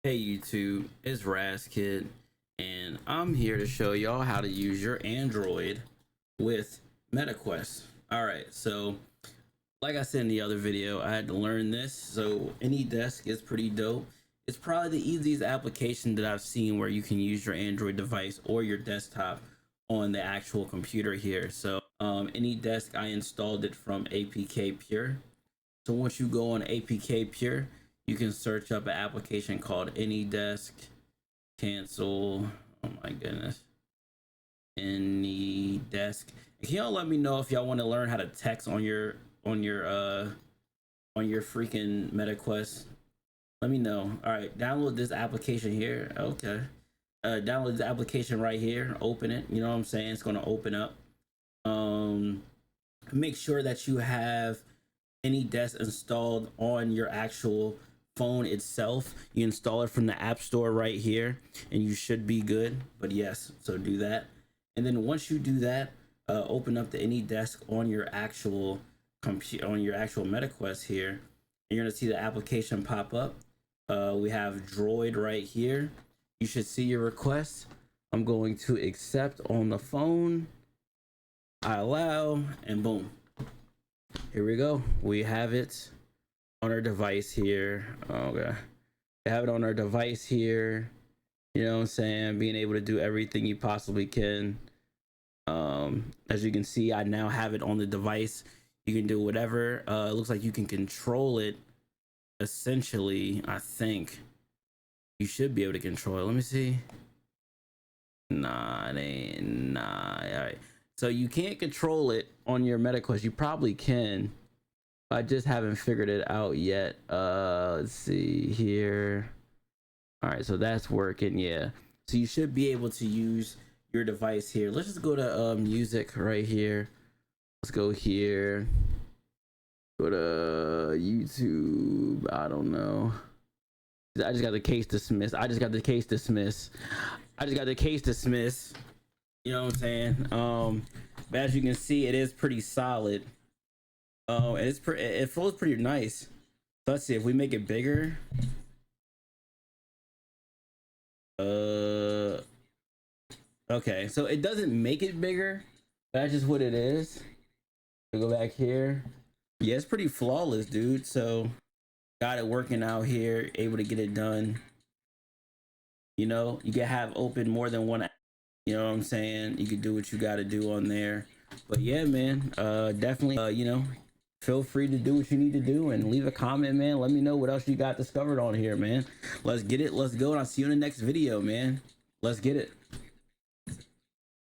Hey YouTube, it's Kid, and I'm here to show y'all how to use your Android with MetaQuest. Alright, so like I said in the other video, I had to learn this. So AnyDesk is pretty dope. It's probably the easiest application that I've seen where you can use your Android device or your desktop on the actual computer here. So AnyDesk, I installed it from APK Pure. So once you go on APK Pure, you can search up an application called AnyDesk. Cancel. Oh my goodness. AnyDesk. Can y'all let me know if y'all want to learn how to text on your freaking MetaQuest? Let me know. All right, download this application here. Okay. Download this application right here. Open it. You know what I'm saying? It's gonna open up. Um, Make sure that you have AnyDesk installed on your actual phone itself. You install it from the App Store right here, and you should be good. But yes, so do that. And then once you do that, open up the AnyDesk on your actual computer, on your actual MetaQuest here, and you're gonna see the application pop up. We have Droid right here. You should see your request. I'm going to accept on the phone. I allow, and boom. Here we go. We have it on our device here. Okay. We have it on our device here. You know what I'm saying? Being able to do everything you possibly can. As you can see, I now have it on the device. You can do whatever. It looks like you can control it. Essentially, I think you should be able to control it. Let me see. Nah, it ain't. Nah. All right. So you can't control it on your MetaQuest. You probably can. I just haven't figured it out yet. Let's see here. All right, so that's working. Yeah. So you should be able to use your device here. Let's just go to music right here. Let's go here. Go to YouTube. I don't know. I just got the case dismissed. I just got the case dismissed. I just got the case dismissed. You know what I'm saying? But as you can see, it is pretty solid. It flows pretty nice. So let's see if we make it bigger. Okay, so it doesn't make it bigger. That's just what it is. We go back here. Yeah, it's pretty flawless, dude. So got it working out here, able to get it done. You know, you can have open more than one. You know what I'm saying? You can do what you got to do on there. But yeah, man, definitely, you know, feel free to do what you need to do and leave a comment, man. Let me know what else you got discovered on here, man. Let's get it. Let's go. And I'll see you in the next video, man. Let's get it.